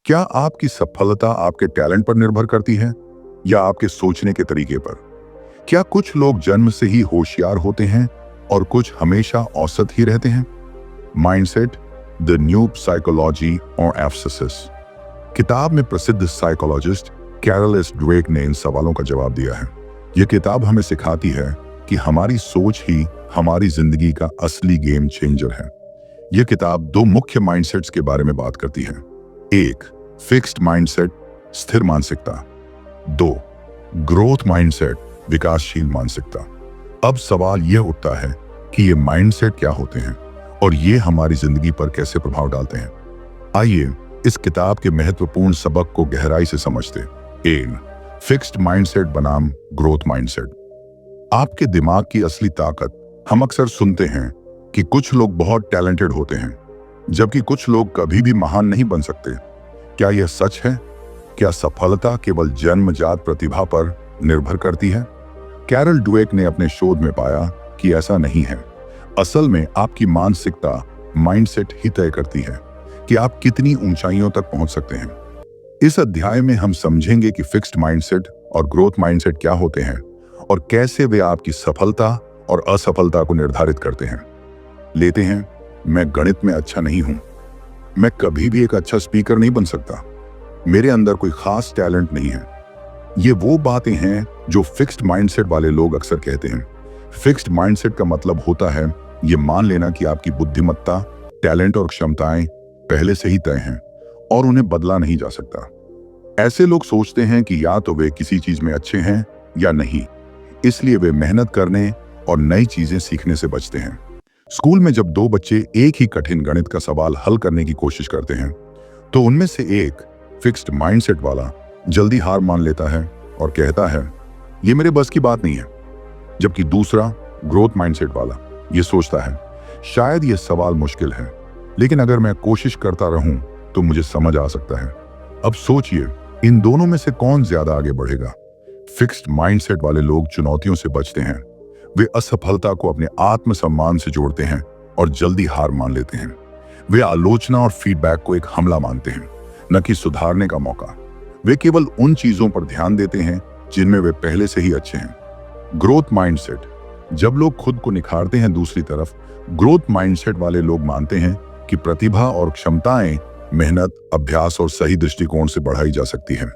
क्या आपकी सफलता आपके टैलेंट पर निर्भर करती है या आपके सोचने के तरीके पर? क्या कुछ लोग जन्म से ही होशियार होते हैं और कुछ हमेशा औसत ही रहते हैं? माइंडसेट, द न्यू साइकोलॉजी और एफसिस किताब में प्रसिद्ध साइकोलॉजिस्ट कैरल एस ड्वेक ने इन सवालों का जवाब दिया है। यह किताब हमें सिखाती है कि हमारी सोच ही हमारी जिंदगी का असली गेम चेंजर है। यह किताब दो मुख्य माइंडसेट्स के बारे में बात करती है। एक, फिक्स्ड माइंडसेट, स्थिर मानसिकता। दो, ग्रोथ माइंडसेट, विकासशील मानसिकता। अब सवाल यह उठता है कि ये माइंडसेट क्या होते हैं और ये हमारी जिंदगी पर कैसे प्रभाव डालते हैं। आइए इस किताब के महत्वपूर्ण सबक को गहराई से समझते। एक, फिक्स्ड माइंडसेट बनाम ग्रोथ माइंडसेट। आपके दिमाग की असली ताकत। हम अक्सर सुनते हैं कि कुछ लोग बहुत टैलेंटेड होते हैं जबकि कुछ लोग कभी भी महान नहीं बन सकते। क्या यह सच है? क्या सफलता केवल जन्मजात प्रतिभा पर निर्भर करती है? कैरल ड्वेक ने अपने शोध में पाया कि ऐसा नहीं है। असल में आपकी मानसिकता, माइंडसेट ही तय करती है कि आप कितनी ऊंचाइयों तक पहुंच सकते हैं। इस अध्याय में हम समझेंगे कि फिक्स्ड माइंडसेट और ग्रोथ माइंडसेट क्या होते हैं और कैसे वे आपकी सफलता और असफलता को निर्धारित करते हैं। लेते हैं, मैं गणित में अच्छा नहीं हूं, मैं कभी भी एक अच्छा स्पीकर नहीं बन सकता, मेरे अंदर कोई खास टैलेंट नहीं है। ये वो बातें हैं जो फिक्स्ड माइंडसेट वाले लोग अक्सर कहते हैं। फिक्स्ड माइंडसेट का मतलब होता है ये मान लेना कि आपकी बुद्धिमत्ता, टैलेंट और क्षमताएं पहले से ही तय हैं और उन्हें बदला नहीं जा सकता। ऐसे लोग सोचते हैं कि या तो वे किसी चीज में अच्छे हैं या नहीं, इसलिए वे मेहनत करने और नई चीजें सीखने से बचते हैं। स्कूल में जब दो बच्चे एक ही कठिन गणित का सवाल हल करने की कोशिश करते हैं तो उनमें से एक, फिक्स्ड माइंडसेट वाला, जल्दी हार मान लेता है और कहता है ये मेरे बस की बात नहीं है, जबकि दूसरा, ग्रोथ माइंडसेट वाला, ये सोचता है शायद ये सवाल मुश्किल है लेकिन अगर मैं कोशिश करता रहूं तो मुझे समझ आ सकता है। अब सोचिए, इन दोनों में से कौन ज्यादा आगे बढ़ेगा? फिक्स्ड माइंडसेट वाले लोग चुनौतियों से बचते हैं। वे असफलता को अपने आत्मसम्मान से जोड़ते हैं और जल्दी हार मान लेते हैं। वे आलोचना और फीडबैक को एक हमला मानते हैं, न कि सुधारने का मौका। वे केवल उन चीजों पर ध्यान देते हैं जिनमें वे पहले से ही अच्छे हैं। ग्रोथ माइंडसेट, जब लोग खुद को निखारते हैं। दूसरी तरफ, ग्रोथ माइंडसेट वाले लोग मानते हैं कि प्रतिभा और क्षमताएं मेहनत, अभ्यास और सही दृष्टिकोण से बढ़ाई जा सकती है।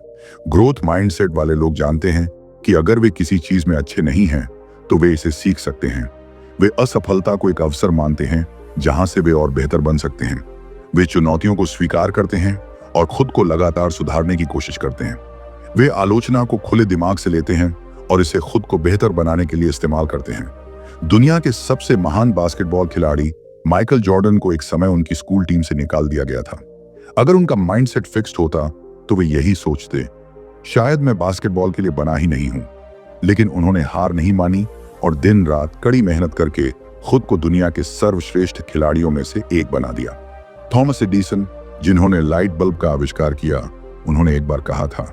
ग्रोथ माइंडसेट वाले लोग जानते हैं कि अगर वे किसी चीज में अच्छे नहीं हैं तो वे इसे सीख सकते हैं। वे असफलता को एक अवसर मानते हैं जहां से वे और बेहतर बन सकते हैं। वे चुनौतियों को स्वीकार करते हैं और खुद को लगातार सुधारने की कोशिश करते हैं। वे आलोचना को खुले दिमाग से लेते हैं और इसे खुद को बेहतर बनाने के लिए इस्तेमाल करते हैं। दुनिया के सबसे महान बास्केटबॉल खिलाड़ी माइकल जॉर्डन को एक समय उनकी स्कूल टीम से निकाल दिया गया था। अगर उनका माइंडसेट फिक्स्ड होता तो वे यही सोचते, शायद मैं बास्केटबॉल के लिए बना ही नहीं हूं। लेकिन उन्होंने हार नहीं मानी और दिन रात कड़ी मेहनत करके खुद को दुनिया के सर्वश्रेष्ठ खिलाड़ियों में से एक बना दिया। थॉमस एडिसन, जिन्होंने लाइट बल्ब का आविष्कार किया, उन्होंने एक बार कहा था,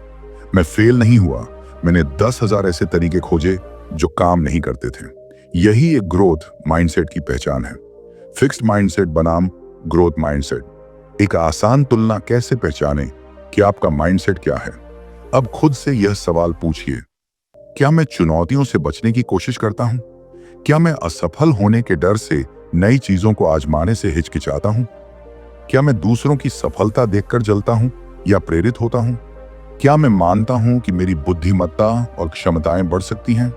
मैं फेल नहीं हुआ, मैंने 10,000 ऐसे तरीके खोजे जो काम नहीं करते थे। यही एक ग्रोथ माइंडसेट की पहचान है। फिक्स्ड माइंडसेट बनाम ग्रोथ माइंडसेट। एक आसान तुलना कैसे पहचानें कि आपका माइंडसेट क्या है? अब खुद से यह सवाल पूछिए, क्या मैं चुनौतियों से बचने की कोशिश करता हूं? क्या मैं असफल होने के डर से नई चीजों को आजमाने से हिचकिचाता हूं? क्या मैं दूसरों की सफलता देखकर जलता हूं या प्रेरित होता हूं? क्या मैं मानता हूं कि मेरी बुद्धिमत्ता और क्षमताएं बढ़ सकती हैं?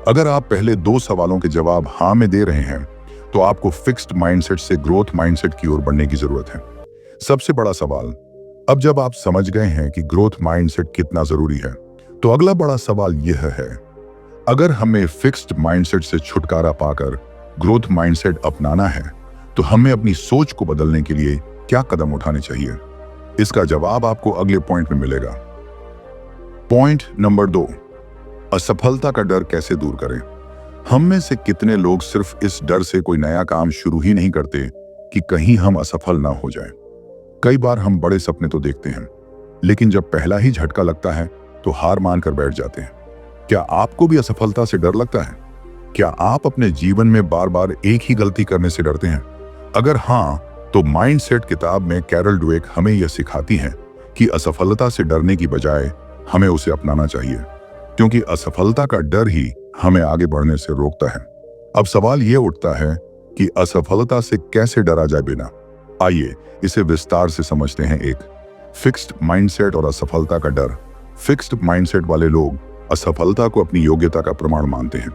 अगर आप पहले दो सवालों के जवाब हाँ में दे रहे हैं तो आपको फिक्स्ड माइंडसेट से ग्रोथ माइंडसेट की ओर बढ़ने की जरूरत है। सबसे बड़ा सवाल, अब जब आप समझ गए हैं कि ग्रोथ माइंडसेट कितना जरूरी है, तो अगला बड़ा सवाल यह है, अगर हमें फिक्स्ड माइंडसेट से छुटकारा पाकर ग्रोथ माइंडसेट अपनाना है तो हमें अपनी सोच को बदलने के लिए क्या कदम उठाने चाहिए? इसका जवाब आपको अगले पॉइंट में मिलेगा। पॉइंट नंबर 2, असफलता का डर कैसे दूर करें? हम में से कितने लोग सिर्फ इस डर से कोई नया काम शुरू ही नहीं करते कि कहीं हम असफल ना हो जाएं। कई बार हम बड़े सपने तो देखते हैं लेकिन जब पहला ही झटका लगता है तो हार मानकर बैठ जाते हैं। क्या आपको भी असफलता से डर लगता है? क्या आप अपने जीवन में बार बार एक ही गलती करने से डरते हैं? अगर हाँ, तो माइंडसेट किताब में कैरल ड्वेक हमें यह सिखाती है कि असफलता से डरने की बजाय हमें उसे अपनाना चाहिए, क्योंकि असफलता का डर ही हमें आगे बढ़ने से रोकता है। अब सवाल यह उठता है कि असफलता से कैसे डरा जाए बिना। आइए इसे विस्तार से समझते हैं। एक, फिक्स्ड माइंडसेट और असफलता का डर। फिक्स्ड माइंडसेट वाले लोग असफलता को अपनी योग्यता का प्रमाण मानते हैं।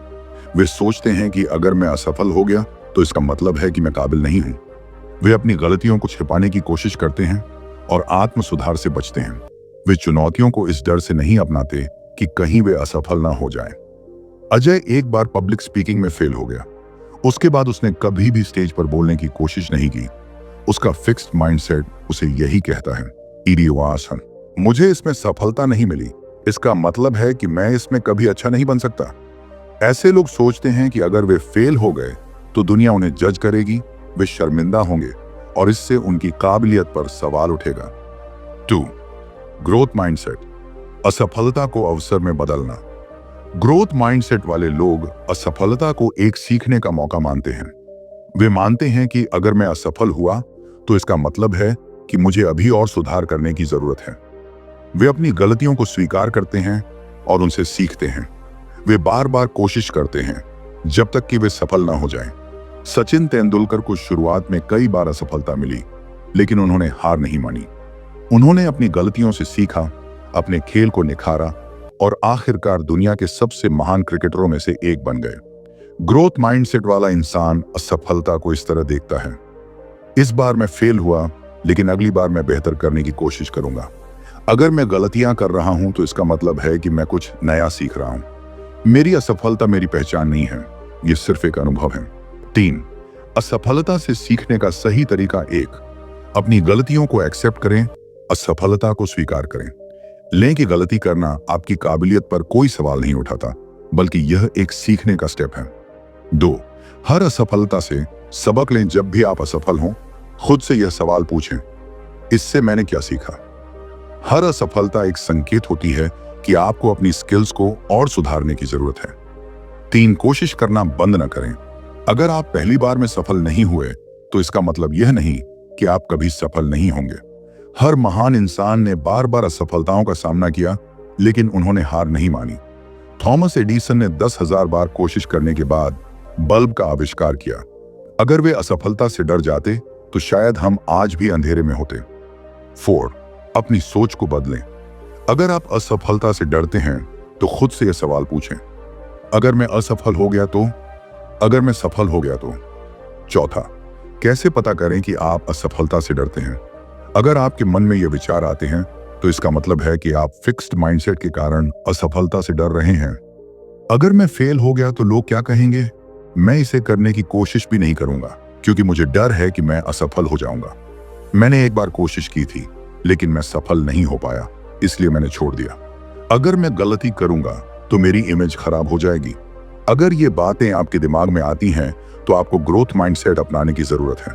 वे सोचते हैं कि अगर मैं असफल हो गया तो इसका मतलब है कि मैं काबिल नहीं हूं। वे अपनी गलतियों को छिपाने की कोशिश करते हैं और आत्म सुधार से बचते हैं। वे चुनौतियों को इस डर से नहीं अपनाते कि कहीं वे असफल ना हो जाएं। अजय एक बार पब्लिक स्पीकिंग में फेल हो गया। उसके बाद उसने कभी भी स्टेज पर बोलने की कोशिश नहीं की। उसका फिक्स्ड माइंडसेट उसे यही कहता है, इडियोआसन, मुझे इसमें सफलता नहीं मिली, इसका मतलब है कि मैं इसमें कभी अच्छा नहीं बन सकता। ऐसे लोग सोचते हैं कि अगर वे फेल हो गए तो दुनिया उन्हें जज करेगी, वे शर्मिंदा होंगे और इससे उनकी काबिलियत पर सवाल उठेगा। 2. ग्रोथ माइंडसेट, असफलता को अवसर में बदलना। ग्रोथ माइंडसेट वाले लोग असफलता को एक सीखने का मौका मानते हैं। वे मानते हैं कि अगर मैं असफल हुआ तो इसका मतलब है कि मुझे अभी और सुधार करने की जरूरत है। वे अपनी गलतियों को स्वीकार करते हैं और उनसे सीखते हैं। वे बार बार कोशिश करते हैं जब तक कि वे सफल ना हो जाएं। सचिन तेंदुलकर को शुरुआत में कई बार असफलता मिली, लेकिन उन्होंने हार नहीं मानी। उन्होंने अपनी गलतियों से सीखा, अपने खेल को निखारा और आखिरकार दुनिया के सबसे महान क्रिकेटरों में से एक बन गए। ग्रोथ माइंडसेट वाला इंसान असफलता को इस तरह देखता है, इस बार मैं फेल हुआ, लेकिन अगली बार मैं बेहतर करने की कोशिश करूंगा। अगर मैं गलतियां कर रहा हूं तो इसका मतलब है कि मैं कुछ नया सीख रहा हूं। मेरी असफलता मेरी पहचान नहीं है, यह सिर्फ एक अनुभव है। 3. असफलता से सीखने का सही तरीका। 1. अपनी गलतियों को एक्सेप्ट करें, असफलता को स्वीकार करें। लें कि गलती करना आपकी काबिलियत पर कोई सवाल नहीं उठाता, बल्कि यह एक सीखने का स्टेप है। 2. हर असफलता से सबक लें। जब भी आप असफल हों, खुद से यह सवाल पूछें, इससे मैंने क्या सीखा? हर असफलता एक संकेत होती है कि आपको अपनी स्किल्स को और सुधारने की जरूरत है। 3. कोशिश करना बंद न करें। अगर आप पहली बार में सफल नहीं हुए तो इसका मतलब यह नहीं कि आप कभी सफल नहीं होंगे। हर महान इंसान ने बार बार असफलताओं का सामना किया, लेकिन उन्होंने हार नहीं मानी। थॉमस एडिसन ने 10,000 बार कोशिश करने के बाद बल्ब का आविष्कार किया। अगर वे असफलता से डर जाते तो शायद हम आज भी अंधेरे में होते। 4. अपनी सोच को बदलें। अगर आप असफलता से डरते हैं तो खुद से यह सवाल पूछें, अगर मैं असफल हो गया तो? अगर मैं सफल हो गया तो? 4. कैसे पता करें कि आप असफलता से डरते हैं? अगर आपके मन में यह विचार आते हैं तो इसका मतलब है कि आप फिक्स्ड माइंडसेट के कारण असफलता से डर रहे हैं। अगर मैं फेल हो गया तो लोग क्या कहेंगे? मैं इसे करने की कोशिश भी नहीं करूंगा, क्योंकि मुझे डर है कि मैं असफल हो जाऊंगा। मैंने एक बार कोशिश की थी, लेकिन मैं सफल नहीं हो पाया, इसलिए मैंने छोड़ दिया। अगर मैं गलती करूंगा तो मेरी इमेज खराब हो जाएगी। अगर ये बातें आपके दिमाग में आती हैं तो आपको ग्रोथ माइंडसेट अपनाने की जरूरत है।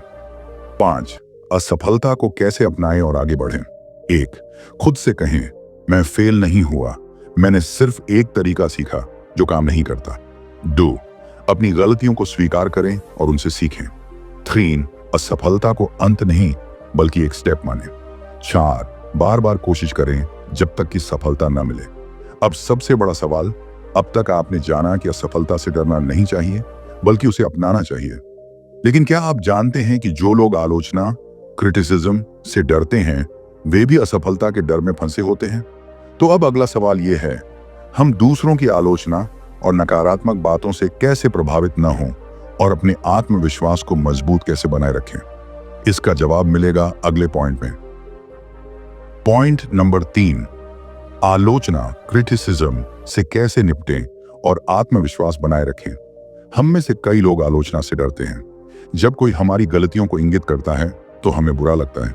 5. असफलता को कैसे अपनाएं और आगे बढ़ें। 1. खुद से कहें, मैं फेल नहीं हुआ, मैंने सिर्फ एक तरीका सीखा जो काम नहीं करता। 2. अपनी गलतियों को स्वीकार करें और उनसे सीखें। 3. असफलता को अंत नहीं बल्कि एक स्टेप माने। 4. बार बार कोशिश करें जब तक कि सफलता न मिले। अब सबसे बड़ा सवाल, अब तक आपने जाना कि असफलता से डरना नहीं चाहिए, बल्कि उसे अपनाना चाहिए। लेकिन क्या आप जानते हैं कि जो लोग आलोचना, क्रिटिसिज्म से डरते हैं, वे भी असफलता के डर में फंसे होते हैं? तो अब अगला सवाल यह है, हम दूसरों की आलोचना और नकारात्मक बातों से कैसे प्रभावित न हों और अपने आत्मविश्वास को मजबूत कैसे बनाए रखें? इसका जवाब मिलेगा अगले पॉइंट में। पॉइंट नंबर 3, आलोचना, क्रिटिसिज्म से कैसे निपटें और आत्मविश्वास बनाए रखें। हम में से कई लोग आलोचना से डरते हैं। जब कोई हमारी गलतियों को इंगित करता है तो हमें बुरा लगता है।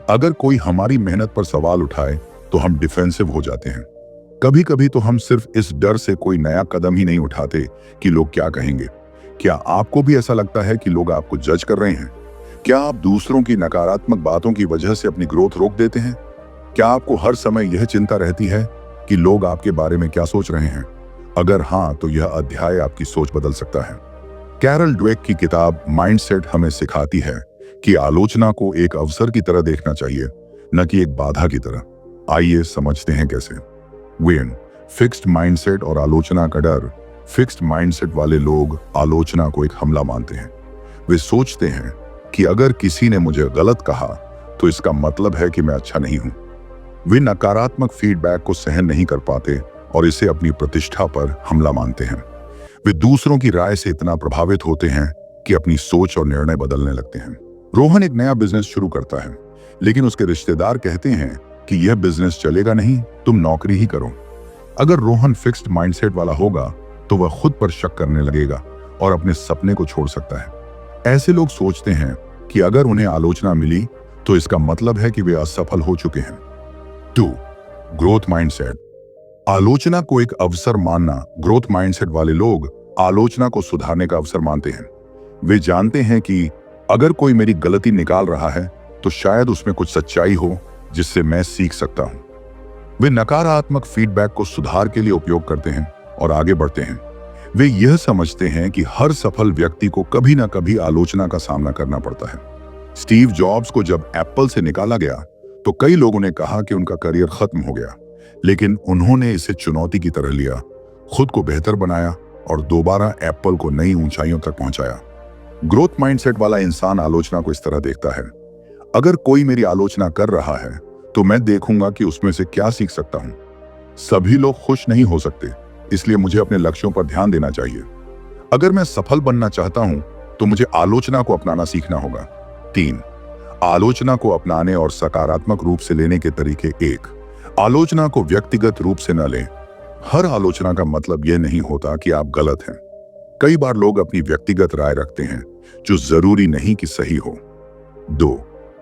अगर कोई हमारी मेहनत पर सवाल उठाए तो हम डिफेंसिव हो जाते हैं। कभी कभी तो हम सिर्फ इस डर से कोई नया कदम ही नहीं उठाते कि लोग क्या कहेंगे। क्या आपको भी ऐसा लगता है कि लोग आपको जज कर रहे हैं? क्या आप दूसरों की नकारात्मक बातों की वजह से अपनी ग्रोथ रोक देते हैं? क्या आपको हर समय यह चिंता रहती है कि लोग आपके बारे में क्या सोच रहे हैं? अगर हाँ, तो यह अध्याय आपकी सोच बदल सकता है। कैरल ड्वेक की किताब माइंडसेट हमें सिखाती है कि आलोचना को एक अवसर की तरह देखना चाहिए, न कि एक बाधा की तरह। आइए समझते हैं कैसे। वेन फिक्स्ड माइंडसेट और आलोचना का डर। फिक्स्ड माइंडसेट वाले लोग आलोचना को एक हमला मानते हैं। वे सोचते हैं कि अगर किसी ने मुझे गलत कहा तो इसका मतलब है कि मैं अच्छा नहीं हूं। वे नकारात्मक फीडबैक को सहन नहीं कर पाते और इसे अपनी प्रतिष्ठा पर हमला मानते हैं। वे दूसरों की राय से इतना प्रभावित होते हैं कि अपनी सोच और निर्णय बदलने लगते हैं। रोहन एक नया बिजनेस शुरू करता है, लेकिन उसके रिश्तेदार कहते हैं कि यह बिजनेस चलेगा नहीं, तुम नौकरी ही करो। अगर रोहन फिक्स्ड माइंडसेट वाला होगा तो वह खुद पर शक करने लगेगा और अपने सपने को छोड़ सकता है। ऐसे लोग सोचते हैं कि अगर उन्हें आलोचना मिली तो इसका मतलब है कि वे असफल हो चुके हैं। 2. Growth mindset. आलोचना को एक अवसर मानना। ग्रोथ माइंडसेट वाले लोग आलोचना को सुधारने का अवसर मानते हैं। वे जानते हैं कि अगर कोई मेरी गलती निकाल रहा है तो शायद उसमें कुछ सच्चाई हो जिससे मैं सीख सकता हूं। वे नकारात्मक फीडबैक को सुधार के लिए उपयोग करते हैं और आगे बढ़ते हैं। वे यह समझते हैं कि हर सफल व्यक्ति को कभी ना कभी आलोचना का सामना करना पड़ता है। स्टीव जॉब्स को जब एप्पल से निकाला गया तो कई लोगों ने कहा कि उनका करियर खत्म हो गया, लेकिन उन्होंने इसे चुनौती की तरह लिया, खुद को बेहतर बनाया और दोबारा एप्पल को नई ऊंचाइयों तक पहुंचाया। ग्रोथ माइंडसेट वाला इंसान आलोचना को इस तरह देखता है, अगर कोई मेरी आलोचना कर रहा है तो मैं देखूंगा कि उसमें से क्या सीख सकता हूं। सभी लोग खुश नहीं हो सकते, इसलिए मुझे अपने लक्ष्यों पर ध्यान देना चाहिए। अगर मैं सफल बनना चाहता हूं तो मुझे आलोचना को अपनाना सीखना होगा। 3. आलोचना को अपनाने और सकारात्मक रूप से लेने के तरीके। 1. आलोचना को व्यक्तिगत रूप से न लें। हर आलोचना का मतलब यह नहीं होता कि आप गलत हैं। कई बार लोग अपनी व्यक्तिगत राय रखते हैं जो जरूरी नहीं कि सही हो। 2.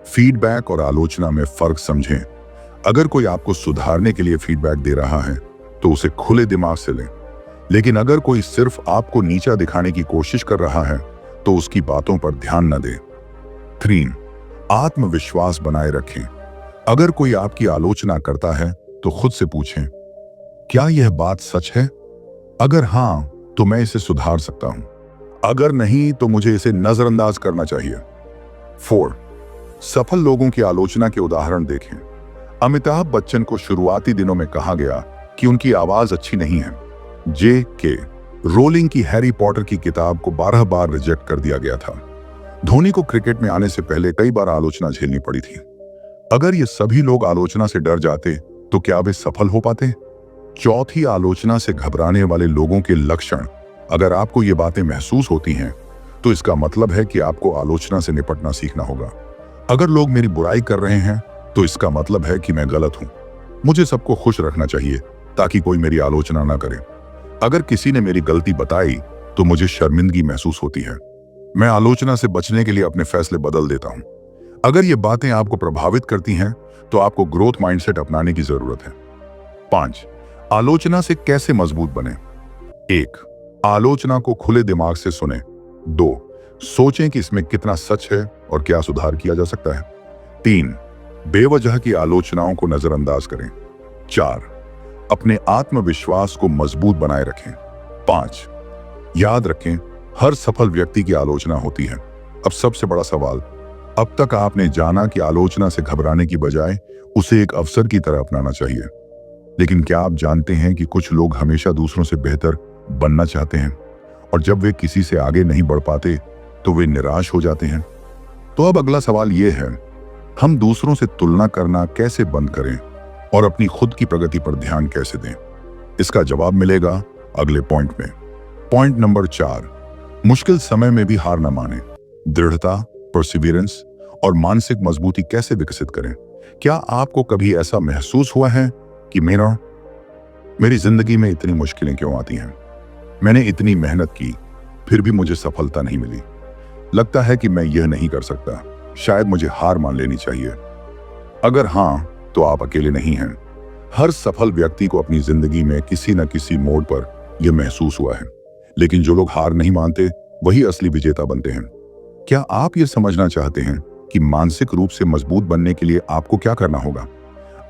फीडबैक और आलोचना में फर्क समझें। अगर कोई आपको सुधारने के लिए फीडबैक दे रहा है तो उसे खुले दिमाग से लें, लेकिन अगर कोई सिर्फ आपको नीचा दिखाने की कोशिश कर रहा है तो उसकी बातों पर ध्यान न दें। 3. आत्मविश्वास बनाए रखें। अगर कोई आपकी आलोचना करता है तो खुद से पूछें, क्या यह बात सच है? अगर हां तो मैं इसे सुधार सकता हूं, अगर नहीं तो मुझे इसे नजरअंदाज करना चाहिए। 4. सफल लोगों की आलोचना के उदाहरण देखें। अमिताभ बच्चन को शुरुआती दिनों में कहा गया कि उनकी आवाज अच्छी नहीं है। J.K. रोलिंग की हैरी पॉटर की किताब को 12 बार रिजेक्ट कर दिया गया था। धोनी को क्रिकेट में आने से पहले कई बार आलोचना झेलनी पड़ी थी। अगर ये सभी लोग आलोचना से डर जाते तो क्या वे सफल हो पाते? 4. आलोचना से घबराने वाले लोगों के लक्षण। अगर आपको ये बातें महसूस होती हैं तो इसका मतलब है कि आपको आलोचना से निपटना सीखना होगा। अगर लोग मेरी बुराई कर रहे हैं तो इसका मतलब है कि मैं गलत हूं। मुझे सबको खुश रखना चाहिए ताकि कोई मेरी आलोचना ना करे। अगर किसी ने मेरी गलती बताई तो मुझे शर्मिंदगी महसूस होती है। मैं आलोचना से बचने के लिए अपने फैसले बदल देता हूं। अगर ये बातें आपको प्रभावित करती हैं तो आपको ग्रोथ माइंडसेट अपनाने की जरूरत है। 5. आलोचना से कैसे मजबूत बने। 1. आलोचना को खुले दिमाग से सुने। 2. सोचें कि इसमें कितना सच है और क्या सुधार किया जा सकता है। 3. बेवजह की आलोचनाओं को नजरअंदाज करें। 4. अपने आत्मविश्वास को मजबूत बनाए रखें। 5. याद रखें, हर सफल व्यक्ति की आलोचना होती है। अब सबसे बड़ा सवाल, अब तक आपने जाना कि आलोचना से घबराने की बजाय उसे एक अवसर की तरह अपनाना चाहिए। लेकिन क्या आप जानते हैं कि कुछ लोग हमेशा दूसरों से बेहतर बनना चाहते हैं और जब वे किसी से आगे नहीं बढ़ पाते तो वे निराश हो जाते हैं? तो अब अगला सवाल यह है, हम दूसरों से तुलना करना कैसे बंद करें और अपनी खुद की प्रगति पर ध्यान कैसे दें? इसका जवाब मिलेगा अगले पॉइंट में। पॉइंट नंबर 4, मुश्किल समय में भी हार न माने। दृढ़ता, परसिवियरेंस और मानसिक मजबूती कैसे विकसित करें? क्या आपको कभी ऐसा महसूस हुआ है कि मेरी जिंदगी में इतनी मुश्किलें क्यों आती हैं? मैंने इतनी मेहनत की फिर भी मुझे सफलता नहीं मिली। लगता है कि मैं यह नहीं कर सकता, शायद मुझे हार मान लेनी चाहिए। अगर हां, तो आप अकेले नहीं हैं। हर सफल व्यक्ति को अपनी जिंदगी में किसी न किसी मोड़ पर यह महसूस हुआ है। लेकिन जो लोग हार नहीं मानते वही असली विजेता बनते हैं। क्या आप ये समझना चाहते हैं कि मानसिक रूप से मजबूत बनने के लिए आपको क्या करना होगा?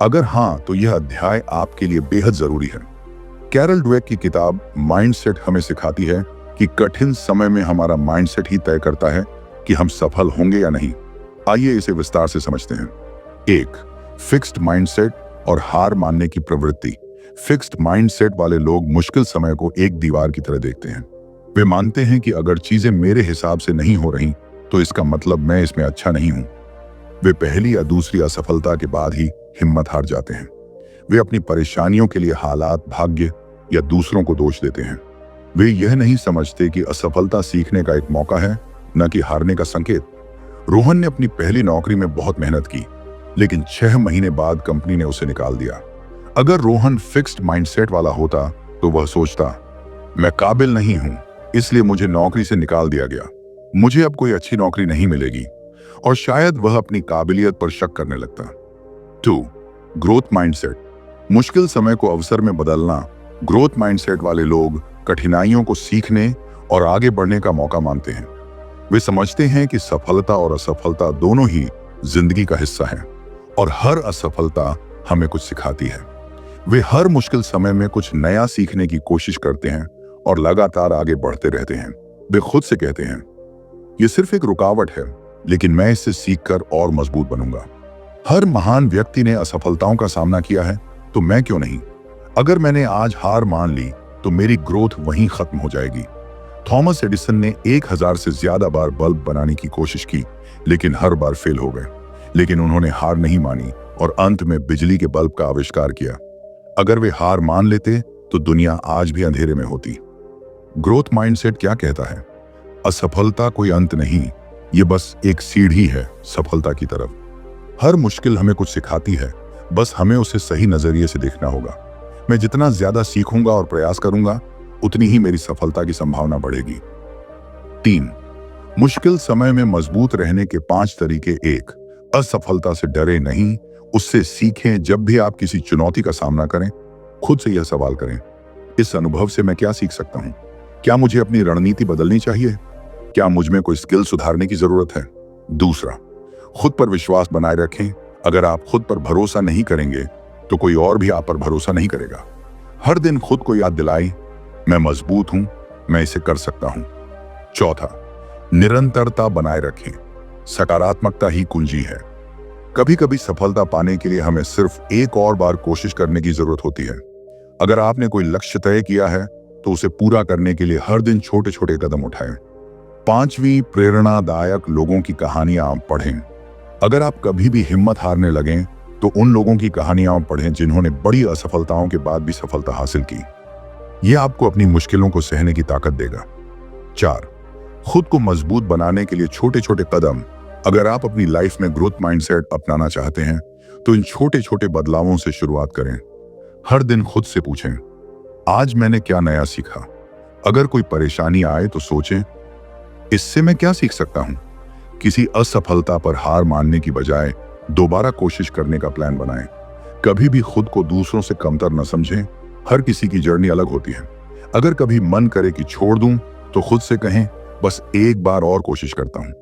अगर हां, तो यह अध्याय आपके लिए बेहद जरूरी है। कैरल ड्वेक की किताब माइंडसेट हमें सिखाती है कि कठिन समय में हमारा माइंडसेट ही तय करता है कि हम सफल होंगे या नहीं। आइए इसे विस्तार से समझते हैं। 1. फिक्स्ड माइंडसेट और हार मानने की प्रवृत्ति। फिक्स्ड माइंडसेट वाले लोग मुश्किल समय को एक दीवार की तरह देखते हैं। वे मानते हैं कि अगर चीजें मेरे हिसाब से नहीं हो रही तो इसका मतलब मैं इसमें अच्छा नहीं हूं। वे पहली या दूसरी असफलता के बाद ही हिम्मत हार जाते हैं। वे अपनी परेशानियों के लिए हालात, भाग्य या दूसरों को दोष देते हैं। वे यह नहीं समझते कि असफलता सीखने का एक मौका है, न कि हारने का संकेत। रोहन ने अपनी पहली नौकरी में बहुत मेहनत की, लेकिन 6 महीने बाद कंपनी ने उसे निकाल दिया। अगर रोहन फिक्स्ड माइंडसेट वाला होता तो वह सोचता, मैं काबिल नहीं हूं, इसलिए मुझे नौकरी से निकाल दिया गया, मुझे अब कोई अच्छी नौकरी नहीं मिलेगी, और शायद वह अपनी काबिलियत पर शक करने लगता। 2. Growth mindset. मुश्किल समय को अवसर में बदलना। ग्रोथ माइंडसेट वाले लोग कठिनाइयों को सीखने और आगे बढ़ने का मौका मानते हैं। वे समझते हैं कि सफलता और असफलता दोनों ही जिंदगी का हिस्सा है और हर असफलता हमें कुछ सिखाती है। वे हर मुश्किल समय में कुछ नया सीखने की कोशिश करते हैं और लगातार आगे बढ़ते रहते हैं। वे खुद से कहते हैं, यह सिर्फ एक रुकावट है, लेकिन मैं इससे सीखकर और मजबूत बनूंगा। हर महान व्यक्ति ने असफलताओं का सामना किया है, तो मैं क्यों नहीं? अगर मैंने आज हार मान ली तो मेरी ग्रोथ वहीं खत्म हो जाएगी। थॉमस एडिसन ने 1000 से ज्यादा बार बल्ब बनाने की कोशिश की, लेकिन हर बार फेल हो गए। लेकिन उन्होंने हार नहीं मानी और अंत में बिजली के बल्ब का आविष्कार किया। अगर वे हार मान लेते तो दुनिया आज भी अंधेरे में होती। ग्रोथ माइंडसेट क्या कहता है? असफलता कोई अंत नहीं, ये बस एक सीढ़ी है सफलता की तरफ। हर मुश्किल हमें कुछ सिखाती है, बस हमें उसे सही नजरिए से देखना होगा। मैं जितना ज्यादा सीखूंगा और प्रयास करूंगा, उतनी ही मेरी सफलता की संभावना बढ़ेगी। 3. मुश्किल समय में मजबूत रहने के 5 तरीके। 1. असफलता से डरे नहीं, उससे सीखें। जब भी आप किसी चुनौती का सामना करें, खुद से यह सवाल करें, इस अनुभव से मैं क्या सीख सकता हूं? क्या मुझे अपनी रणनीति बदलनी चाहिए? क्या मुझ में कोई स्किल सुधारने की जरूरत है? 2. खुद पर विश्वास बनाए रखें। अगर आप खुद पर भरोसा नहीं करेंगे तो कोई और भी आप पर भरोसा नहीं करेगा। हर दिन खुद को याद दिलाएं, मैं मजबूत हूं, मैं इसे कर सकता हूं। 4. निरंतरता बनाए रखें। सकारात्मकता ही कुंजी है। कभी कभी सफलता पाने के लिए हमें सिर्फ एक और बार कोशिश करने की जरूरत होती है। अगर आपने कोई लक्ष्य तय किया है तो उसे पूरा करने के लिए हर दिन छोटे छोटे कदम उठाएं। 5वीं, प्रेरणादायक लोगों की कहानियां पढ़ें। अगर आप कभी भी हिम्मत हारने लगें तो उन लोगों की कहानियां पढ़ें जिन्होंने बड़ी असफलताओं के बाद भी सफलता हासिल की। यह आपको अपनी मुश्किलों को सहने की ताकत देगा। 4. खुद को मजबूत बनाने के लिए छोटे छोटे कदम। अगर आप अपनी लाइफ में ग्रोथ माइंडसेट अपनाना चाहते हैं तो इन छोटे छोटे बदलावों से शुरुआत करें। हर दिन खुद से पूछें, आज मैंने क्या नया सीखा? अगर कोई परेशानी आए तो सोचें, इससे मैं क्या सीख सकता हूं? किसी असफलता पर हार मानने की बजाय दोबारा कोशिश करने का प्लान बनाएं। कभी भी खुद को दूसरों से कमतर न समझें। हर किसी की जर्नी अलग होती है। अगर कभी मन करे कि छोड़ दूं तो खुद से कहें, बस एक बार और कोशिश करता हूं।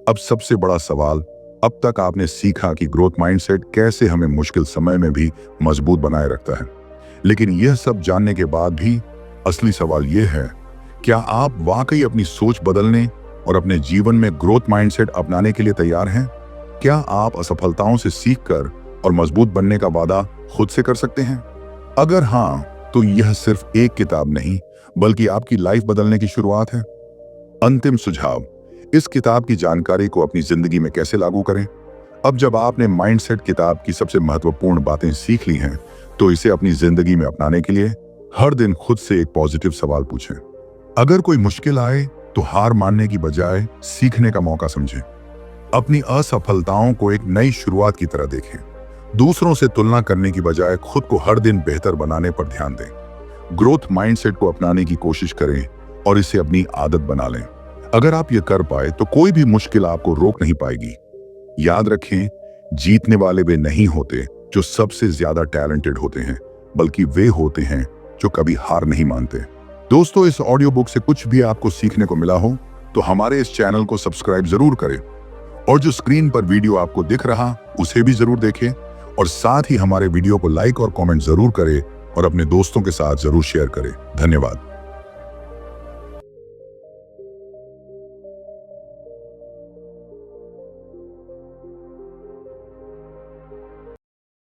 अब सबसे बड़ा सवाल, अब तक आपने सीखा कि ग्रोथ माइंडसेट कैसे हमें मुश्किल समय में भी मजबूत बनाए रखता है। लेकिन यह सब जानने के बाद भी असली सवाल यह है, क्या आप वाकई अपनी सोच बदलने और अपने जीवन में ग्रोथ माइंडसेट अपनाने के लिए तैयार हैं? क्या आप असफलताओं से सीखकर और मजबूत बनने का वादा खुद से कर सकते हैं? अगर हां, तो यह सिर्फ एक किताब नहीं, बल्कि आपकी लाइफ बदलने की शुरुआत है। अंतिम सुझाव, इस किताब की जानकारी को अपनी जिंदगी में कैसे लागू करें? अब जब आपने माइंडसेट किताब की सबसे महत्वपूर्ण बातें सीख ली हैं, तो इसे अपनी जिंदगी में अपनाने के लिए हर दिन खुद से एक पॉजिटिव सवाल पूछें। अगर कोई मुश्किल आए तो हार मानने की बजाय सीखने का मौका समझें। अपनी असफलताओं को एक नई शुरुआत की तरह देखें। दूसरों से तुलना करने की बजाय खुद को हर दिन बेहतर बनाने पर ध्यान दें। ग्रोथ माइंडसेट को अपनाने की कोशिश करें और इसे अपनी आदत बना लें। अगर आप ये कर पाए तो कोई भी मुश्किल आपको रोक नहीं पाएगी। याद रखें, जीतने वाले वे नहीं होते जो सबसे ज्यादा टैलेंटेड होते हैं, बल्कि वे होते हैं जो कभी हार नहीं मानते। दोस्तों, इस ऑडियो बुक से कुछ भी आपको सीखने को मिला हो तो हमारे इस चैनल को सब्सक्राइब जरूर करें और जो स्क्रीन पर वीडियो आपको दिख रहा उसे भी जरूर देखें और साथ ही हमारे वीडियो को लाइक और कमेंट जरूर करें और अपने दोस्तों के साथ जरूर शेयर करें। धन्यवाद।